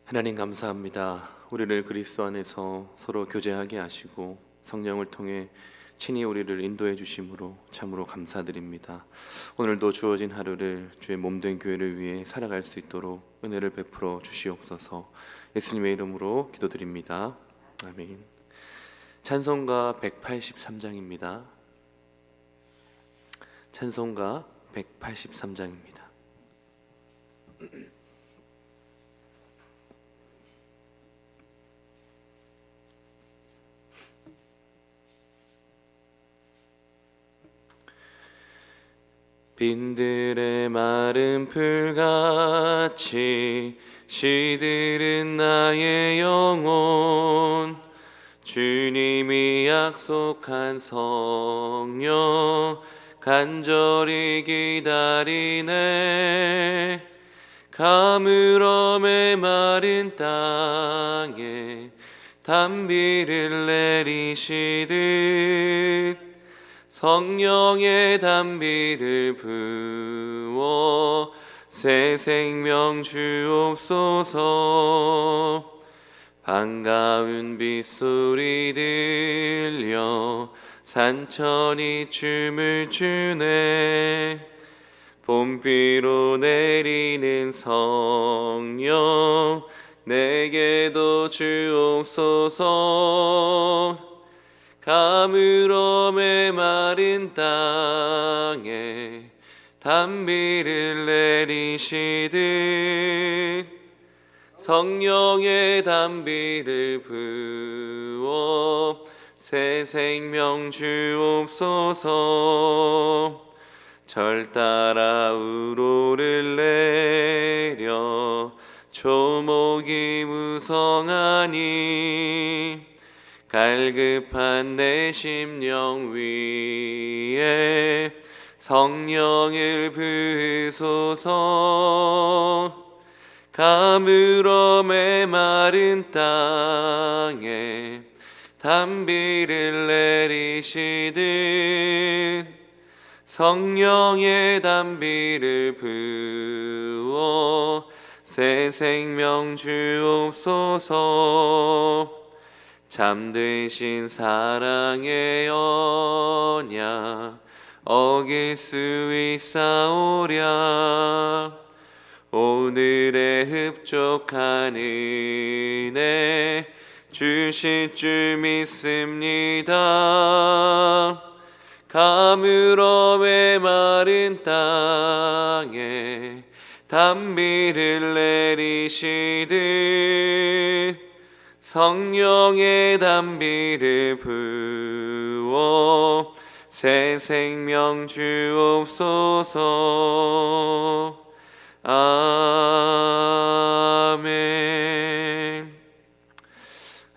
하나님 감사합니다. 우리를 그리스도 안에서 서로 교제하게 하시고 성령을 통해 친히 우리를 인도해 주심으로 참으로 감사드립니다. 오늘도 주어진 하루를 주의 몸된 교회를 위해 살아갈 수 있도록 은혜를 베풀어 주시옵소서. 예수님의 이름으로 기도드립니다. 아멘. 찬송가 183장입니다. 찬송가 183장입니다. 빈들의 마른 풀같이 시들은 나의 영혼, 주님이 약속한 성령 간절히 기다리네. 가물어 메마른 땅에 단비를 내리시듯 성령의 단비를 부어 새 생명 주옵소서. 반가운 빗소리 들려 산천이 춤을 추네. 봄비로 내리는 성령 내게도 주옵소서. 가물어 메마른 땅에 단비를 내리시듯 성령의 단비를 부어 새 생명 주옵소서. 절 따라 우로를 내려 초목이 무성하니 갈급한 내 심령 위에 성령을 부으소서. 가물어 메마른 땅에 단비를 내리시듯 성령의 단비를 부어 새 생명 주옵소서. 잠드신 사랑의 언약 어길 수 있사오랴. 오늘의 흡족한 은혜 주실 줄 믿습니다. 가물어 메마른 땅에 단비를 내리시듯 성령의 단비를 부어 새 생명 주옵소서. 아멘.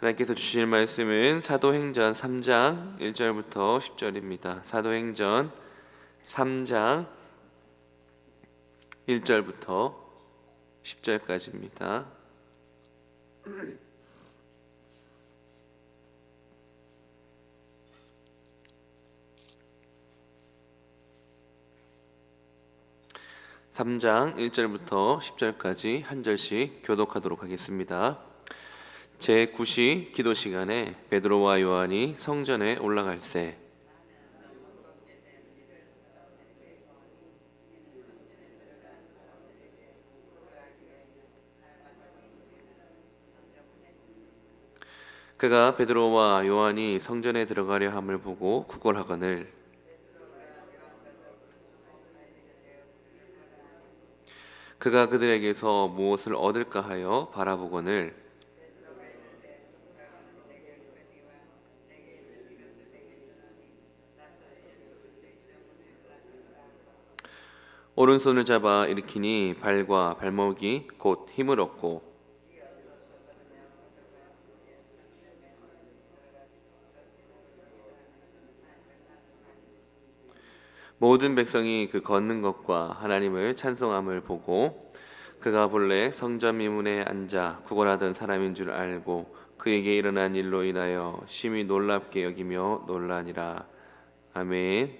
하나님께서 주실 말씀은 사도행전 3장 1절부터 10절입니다. 사도행전 3장 1절부터 10절까지입니다. (3장) 1절부터 10절까지 한 절씩 교독하도록 하겠습니다. 제9시 기도 시간에 베드로와 요한이 성전에 올라갈새 그가 베드로와 요한이 성전에 들어가려 함을 보고 구걸하거늘 그가 그들에게서 무엇을 얻을까 하여 바라보거늘 오른손을 잡아 일으키니 발과 발목이 곧 힘을 얻고 모든 백성이 그 걷는 것과 하나님을 찬송함을 보고 그가 본래 성전 미문에 앉아 구걸하던 사람인 줄 알고 그에게 일어난 일로 인하여 심히 놀랍게 여기며 놀라니라. 아멘.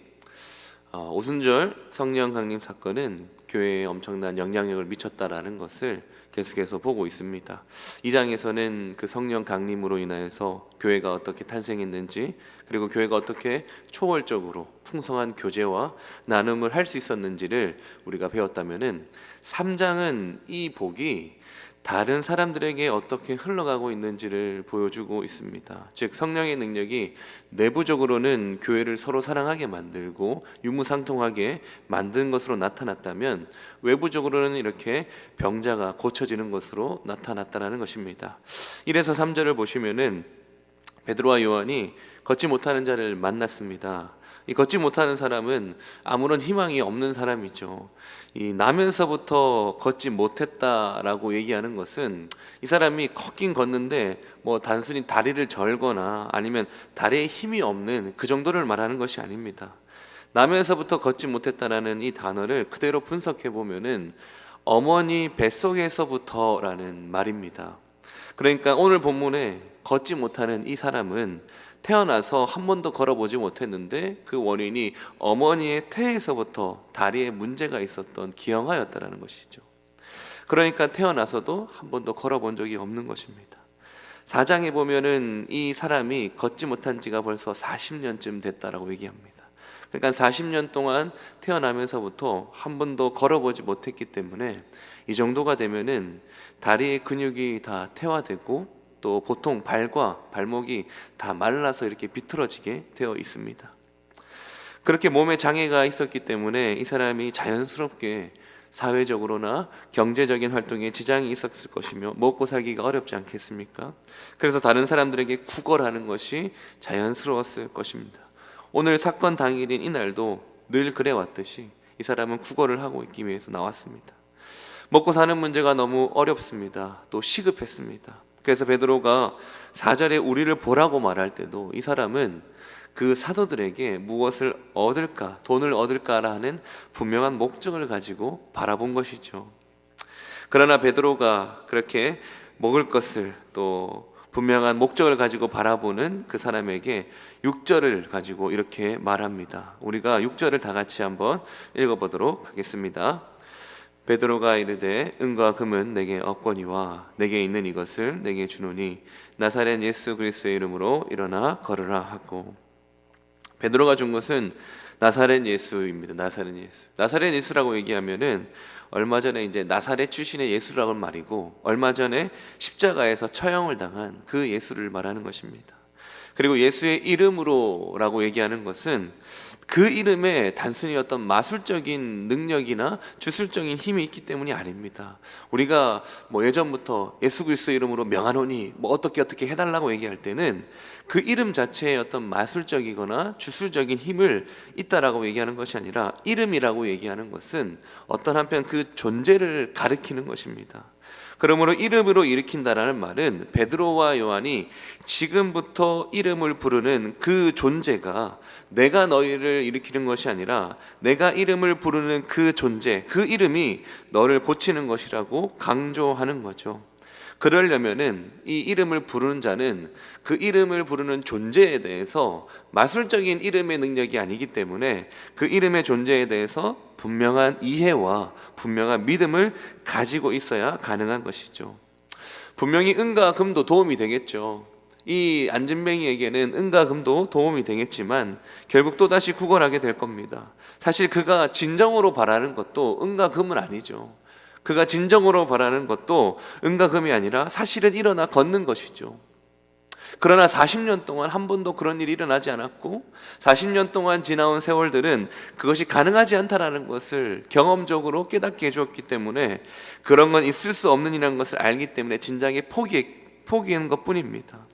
오순절 성령 강림 사건은 교회에 엄청난 영향력을 미쳤다라는 것을 계속해서 보고 있습니다. 2장에서는 그 성령 강림으로 인하여서 교회가 어떻게 탄생했는지, 그리고 교회가 어떻게 초월적으로 풍성한 교제와 나눔을 할 수 있었는지를 우리가 배웠다면은 3장은 이 복이 다른 사람들에게 어떻게 흘러가고 있는지를 보여주고 있습니다. 즉 성령의 능력이 내부적으로는 교회를 서로 사랑하게 만들고 유무상통하게 만든 것으로 나타났다면, 외부적으로는 이렇게 병자가 고쳐지는 것으로 나타났다는 것입니다. 1에서 3절을 보시면은 베드로와 요한이 걷지 못하는 자를 만났습니다. 이 걷지 못하는 사람은 아무런 희망이 없는 사람이죠. 이 나면서부터 걷지 못했다라고 얘기하는 것은 이 사람이 걷긴 걷는데 뭐 단순히 다리를 절거나 아니면 다리에 힘이 없는 그 정도를 말하는 것이 아닙니다. 나면서부터 걷지 못했다라는 이 단어를 그대로 분석해 보면은 어머니 뱃속에서부터라는 말입니다. 그러니까 오늘 본문에 걷지 못하는 이 사람은 태어나서 한 번도 걸어보지 못했는데 그 원인이 어머니의 태에서부터 다리에 문제가 있었던 기형아였다라는 것이죠. 그러니까 태어나서도 한 번도 걸어본 적이 없는 것입니다. 4장에 보면은 이 사람이 걷지 못한 지가 벌써 40년쯤 됐다라고 얘기합니다. 그러니까 40년 동안 태어나면서부터 한 번도 걸어보지 못했기 때문에 이 정도가 되면은 다리의 근육이 다 퇴화되고 또 보통 발과 발목이 다 말라서 이렇게 비틀어지게 되어 있습니다. 그렇게 몸에 장애가 있었기 때문에 이 사람이 자연스럽게 사회적으로나 경제적인 활동에 지장이 있었을 것이며 먹고 살기가 어렵지 않겠습니까? 그래서 다른 사람들에게 구걸하는 것이 자연스러웠을 것입니다. 오늘 사건 당일인 이날도 늘 그래왔듯이 이 사람은 구걸을 하고 있기 위해서 나왔습니다. 먹고 사는 문제가 너무 어렵습니다. 또 시급했습니다. 그래서 베드로가 4절에 우리를 보라고 말할 때도 이 사람은 그 사도들에게 무엇을 얻을까, 돈을 얻을까라 하는 분명한 목적을 가지고 바라본 것이죠. 그러나 베드로가 그렇게 먹을 것을 또 분명한 목적을 가지고 바라보는 그 사람에게 6절을 가지고 이렇게 말합니다. 우리가 6절을 다 같이 한번 읽어보도록 하겠습니다. 베드로가 이르되 은과 금은 내게 없거니와 내게 있는 이것을 내게 주노니 나사렛 예수 그리스도의 이름으로 일어나 걸으라 하고, 베드로가 준 것은 나사렛 예수입니다. 나사렛 예수. 나사렛 예수라고 얘기하면은 얼마 전에 이제 나사렛 출신의 예수라고 말이고, 얼마 전에 십자가에서 처형을 당한 그 예수를 말하는 것입니다. 그리고 예수의 이름으로라고 얘기하는 것은 그 이름에 단순히 어떤 마술적인 능력이나 주술적인 힘이 있기 때문이 아닙니다. 우리가 뭐 예전부터 예수 그리스도 이름으로 명하노니 뭐 어떻게 해달라고 얘기할 때는 그 이름 자체에 어떤 마술적이거나 주술적인 힘을 있다라고 얘기하는 것이 아니라, 이름이라고 얘기하는 것은 어떤 한편 그 존재를 가리키는 것입니다. 그러므로 이름으로 일으킨다라는 말은 베드로와 요한이 지금부터 이름을 부르는 그 존재가 내가 너희를 일으키는 것이 아니라 내가 이름을 부르는 그 존재, 그 이름이 너를 고치는 것이라고 강조하는 거죠. 그러려면은 이 이름을 부르는 자는 그 이름을 부르는 존재에 대해서 마술적인 이름의 능력이 아니기 때문에 그 이름의 존재에 대해서 분명한 이해와 분명한 믿음을 가지고 있어야 가능한 것이죠. 분명히 은과 금도 도움이 되겠죠. 이 안진뱅이에게는 은과 금도 도움이 되겠지만 결국 또다시 구걸하게 될 겁니다. 사실 그가 진정으로 바라는 것도 은과 금은 아니죠. 그가 진정으로 바라는 것도 은과 금이 아니라 사실은 일어나 걷는 것이죠. 그러나 40년 동안 한 번도 그런 일이 일어나지 않았고 40년 동안 지나온 세월들은 그것이 가능하지 않다라는 것을 경험적으로 깨닫게 해주었기 때문에, 그런 건 있을 수 없는 일이라는 것을 알기 때문에 진작에 포기한 것뿐입니다.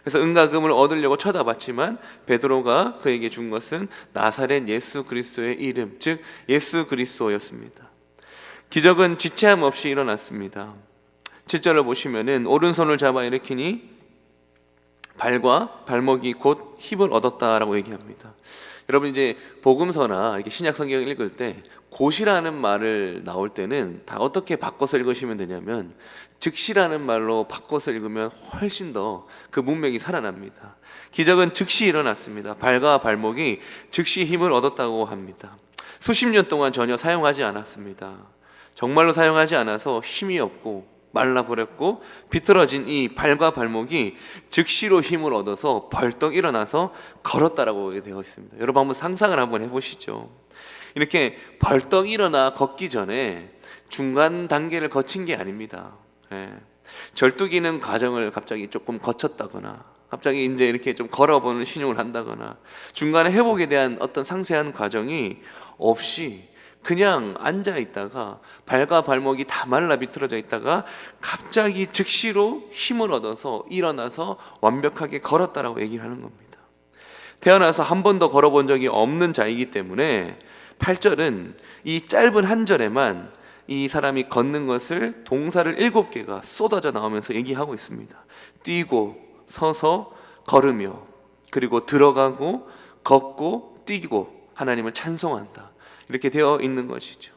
그래서 은과 금을 얻으려고 쳐다봤지만 베드로가 그에게 준 것은 나사렛 예수 그리스도의 이름, 즉 예수 그리스도였습니다. 기적은 지체함 없이 일어났습니다. 7절을 보시면은 오른손을 잡아 일으키니 발과 발목이 곧 힘을 얻었다라고 얘기합니다. 여러분 이제 복음서나 이렇게 신약 성경을 읽을 때 곧이라는 말을 나올 때는 다 어떻게 바꿔서 읽으시면 되냐면 즉시라는 말로 바꿔서 읽으면 훨씬 더 그 문맥이 살아납니다. 기적은 즉시 일어났습니다. 발과 발목이 즉시 힘을 얻었다고 합니다. 수십 년 동안 전혀 사용하지 않았습니다. 정말로 사용하지 않아서 힘이 없고 말라버렸고 비틀어진 이 발과 발목이 즉시로 힘을 얻어서 벌떡 일어나서 걸었다라고 되어 있습니다. 여러분 한번 상상을 한번 해보시죠. 이렇게 벌떡 일어나 걷기 전에 중간 단계를 거친 게 아닙니다. 절뚝이는 과정을 갑자기 조금 거쳤다거나 갑자기 이제 이렇게 좀 걸어보는 신용을 한다거나 중간에 회복에 대한 어떤 상세한 과정이 없이 그냥 앉아 있다가 발과 발목이 다 말라 비틀어져 있다가 갑자기 즉시로 힘을 얻어서 일어나서 완벽하게 걸었다라고 얘기를 하는 겁니다. 태어나서 한 번도 걸어본 적이 없는 자이기 때문에 8절은 이 짧은 한 절에만 이 사람이 걷는 것을 동사를 7개가 쏟아져 나오면서 얘기하고 있습니다. 뛰고 서서 걸으며 그리고 들어가고 걷고 뛰고 하나님을 찬송한다, 이렇게 되어 있는 것이죠.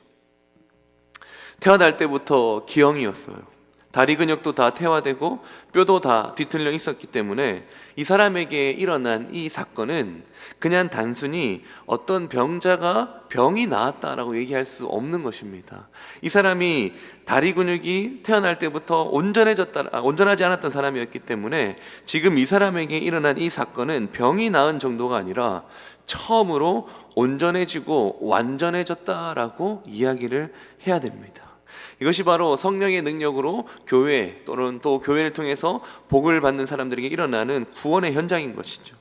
태어날 때부터 기형이었어요. 다리 근육도 다 퇴화되고 뼈도 다 뒤틀려 있었기 때문에 이 사람에게 일어난 이 사건은 그냥 단순히 어떤 병자가 병이 나았다라고 얘기할 수 없는 것입니다. 이 사람이 다리 근육이 태어날 때부터 온전하지 않았던 사람이었기 때문에 지금 이 사람에게 일어난 이 사건은 병이 나은 정도가 아니라 처음으로 온전해지고 완전해졌다라고 이야기를 해야 됩니다. 이것이 바로 성령의 능력으로 교회 또는 또 교회를 통해서 복을 받는 사람들에게 일어나는 구원의 현장인 것이죠.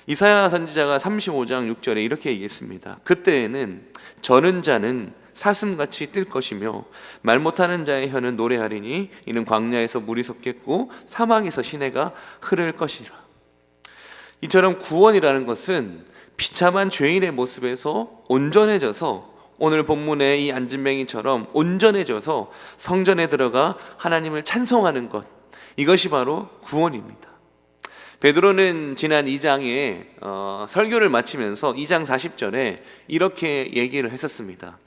이사야 선지자가 35장 6절에 이렇게 얘기했습니다. 그때에는 저는 자는 사슴같이 뛸 것이며 말 못하는 자의 혀는 노래하리니 이는 광야에서 물이 솟겠고 사막에서 시내가 흐를 것이라. 이처럼 구원이라는 것은 비참한 죄인의 모습에서 온전해져서 오늘 본문의 이 안진뱅이처럼 온전해져서 성전에 들어가 하나님을 찬송하는 것, 이것이 바로 구원입니다. 베드로는 지난 2장에 설교를 마치면서 2장 40절에 이렇게 얘기를 했었습니다.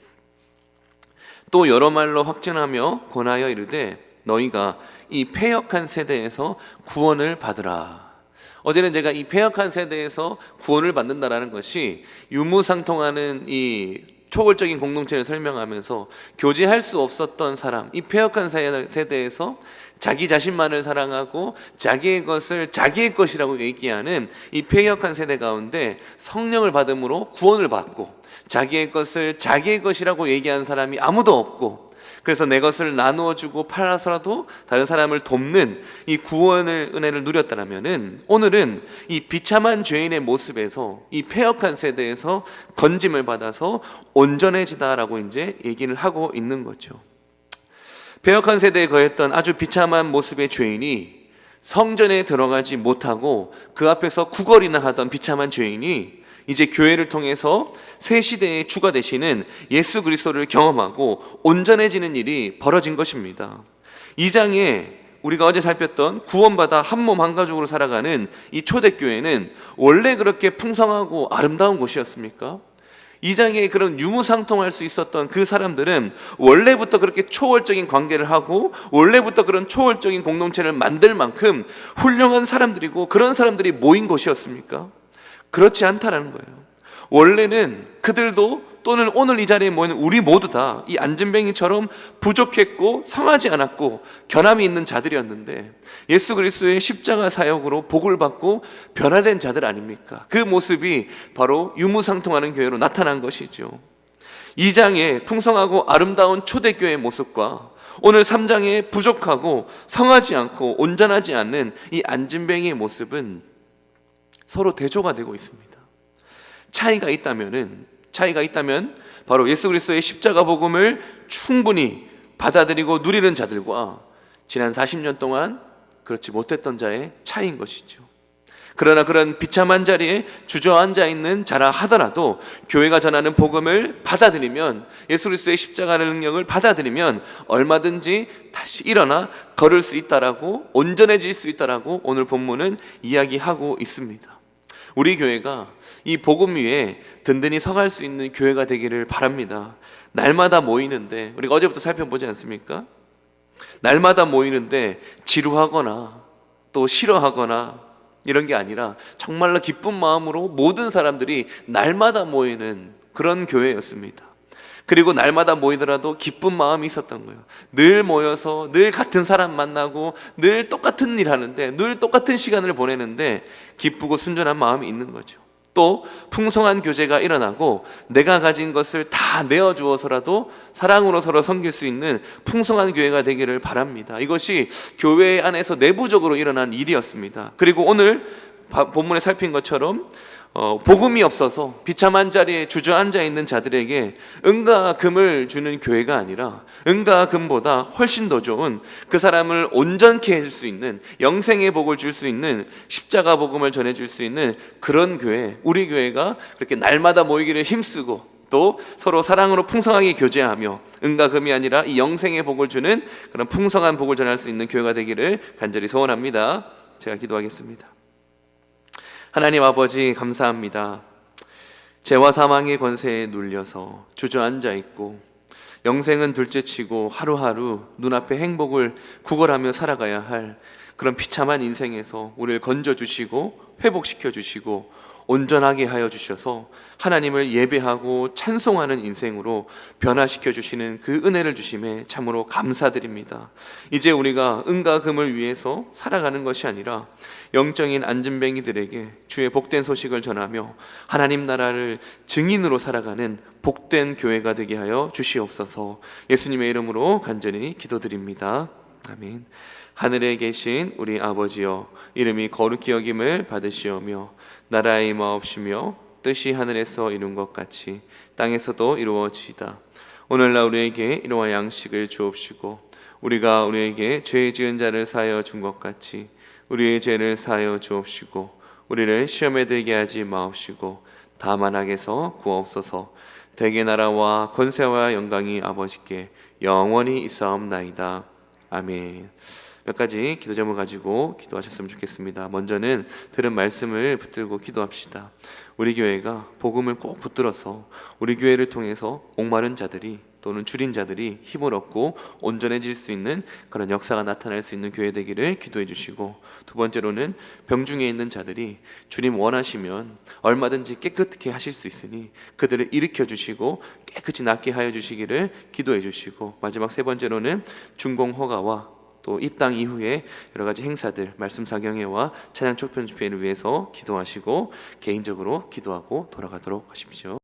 또 여러 말로 확증하며 권하여 이르되 너희가 이 패역한 세대에서 구원을 받으라. 어제는 제가 이 패역한 세대에서 구원을 받는다라는 것이 유무상통하는 이 초월적인 공동체를 설명하면서 교제할 수 없었던 사람, 이 패역한 세대에서 자기 자신만을 사랑하고 자기의 것을 자기의 것이라고 얘기하는 이 패역한 세대 가운데 성령을 받음으로 구원을 받고 자기의 것을 자기의 것이라고 얘기하는 사람이 아무도 없고, 그래서 내 것을 나누어 주고 팔아서라도 다른 사람을 돕는 이 구원의 은혜를 누렸다면은 오늘은 이 비참한 죄인의 모습에서 이 패역한 세대에서 건짐을 받아서 온전해지다라고 이제 얘기를 하고 있는 거죠. 패역한 세대에 거했던 아주 비참한 모습의 죄인이 성전에 들어가지 못하고 그 앞에서 구걸이나 하던 비참한 죄인이 이제 교회를 통해서 새 시대의 주가 되시는 예수 그리스도를 경험하고 온전해지는 일이 벌어진 것입니다. 2장에 우리가 어제 살폈던 구원받아 한 몸 한 가족으로 살아가는 이 초대교회는 원래 그렇게 풍성하고 아름다운 곳이었습니까? 2장에 그런 유무상통할 수 있었던 그 사람들은 원래부터 그렇게 초월적인 관계를 하고 원래부터 그런 초월적인 공동체를 만들 만큼 훌륭한 사람들이고 그런 사람들이 모인 곳이었습니까? 그렇지 않다라는 거예요. 원래는 그들도 또는 오늘 이 자리에 모이는 우리 모두 다 이 안진뱅이처럼 부족했고 성하지 않았고 결함이 있는 자들이었는데 예수 그리스도의 십자가 사역으로 복을 받고 변화된 자들 아닙니까? 그 모습이 바로 유무상통하는 교회로 나타난 것이죠. 2장의 풍성하고 아름다운 초대교회의 모습과 오늘 3장의 부족하고 성하지 않고 온전하지 않는 이 안진뱅이의 모습은 서로 대조가 되고 있습니다. 차이가 있다면 바로 예수 그리스도의 십자가 복음을 충분히 받아들이고 누리는 자들과 지난 40년 동안 그렇지 못했던 자의 차이인 것이죠. 그러나 그런 비참한 자리에 주저앉아 있는 자라 하더라도 교회가 전하는 복음을 받아들이면, 예수 그리스도의 십자가의 능력을 받아들이면 얼마든지 다시 일어나 걸을 수 있다라고, 온전해질 수 있다라고 오늘 본문은 이야기하고 있습니다. 우리 교회가 이 복음 위에 든든히 서갈 수 있는 교회가 되기를 바랍니다. 날마다 모이는데, 우리가 어제부터 살펴보지 않습니까? 날마다 모이는데 지루하거나 또 싫어하거나 이런 게 아니라 정말로 기쁜 마음으로 모든 사람들이 날마다 모이는 그런 교회였습니다. 그리고 날마다 모이더라도 기쁜 마음이 있었던 거예요. 늘 모여서 늘 같은 사람 만나고 늘 똑같은 일 하는데, 늘 똑같은 시간을 보내는데 기쁘고 순전한 마음이 있는 거죠. 또 풍성한 교제가 일어나고 내가 가진 것을 다 내어주어서라도 사랑으로 서로 섬길 수 있는 풍성한 교회가 되기를 바랍니다. 이것이 교회 안에서 내부적으로 일어난 일이었습니다. 그리고 오늘 본문에 살핀 것처럼 복음이 없어서 비참한 자리에 주저앉아 있는 자들에게 은과 금을 주는 교회가 아니라 은과 금보다 훨씬 더 좋은, 그 사람을 온전케 해줄 수 있는, 영생의 복을 줄 수 있는 십자가 복음을 전해줄 수 있는 그런 교회, 우리 교회가 그렇게 날마다 모이기를 힘쓰고 또 서로 사랑으로 풍성하게 교제하며 은과 금이 아니라 이 영생의 복을 주는 그런 풍성한 복을 전할 수 있는 교회가 되기를 간절히 소원합니다. 제가 기도하겠습니다. 하나님 아버지, 감사합니다. 죄와 사망의 권세에 눌려서 주저앉아 있고 영생은 둘째치고 하루하루 눈앞에 행복을 구걸하며 살아가야 할 그런 비참한 인생에서 우리를 건져주시고 회복시켜주시고 온전하게 하여 주셔서 하나님을 예배하고 찬송하는 인생으로 변화시켜 주시는 그 은혜를 주심에 참으로 감사드립니다. 이제 우리가 은과 금을 위해서 살아가는 것이 아니라 영적인 안진뱅이들에게 주의 복된 소식을 전하며 하나님 나라를 증인으로 살아가는 복된 교회가 되게 하여 주시옵소서. 예수님의 이름으로 간절히 기도드립니다. 아멘. 하늘에 계신 우리 아버지여, 이름이 거룩히 여김을 받으시오며 나라의 임하옵시며 뜻이 하늘에서 이룬 것 같이 땅에서도 이루어지이다. 오늘날 우리에게 일용할 양식을 주옵시고 우리가 우리에게 죄 지은 자를 사하여 준 것 같이 우리의 죄를 사하여 주옵시고 우리를 시험에 들게 하지 마옵시고 다만 악에서 구하옵소서. 대개 나라와 권세와 영광이 아버지께 영원히 있사옵나이다. 아멘. 몇 가지 기도 제목을 가지고 기도하셨으면 좋겠습니다. 먼저는 들은 말씀을 붙들고 기도합시다. 우리 교회가 복음을 꼭 붙들어서 우리 교회를 통해서 목마른 자들이 또는 줄인 자들이 힘을 얻고 온전해질 수 있는 그런 역사가 나타날 수 있는 교회 되기를 기도해 주시고, 두 번째로는 병중에 있는 자들이 주님 원하시면 얼마든지 깨끗게 하실 수 있으니 그들을 일으켜 주시고 깨끗이 낫게 하여 주시기를 기도해 주시고, 마지막 세 번째로는 중공 허가와 또 입당 이후에 여러 가지 행사들, 말씀 사경회와 찬양 촉편 집회를 위해서 기도하시고 개인적으로 기도하고 돌아가도록 하십시오.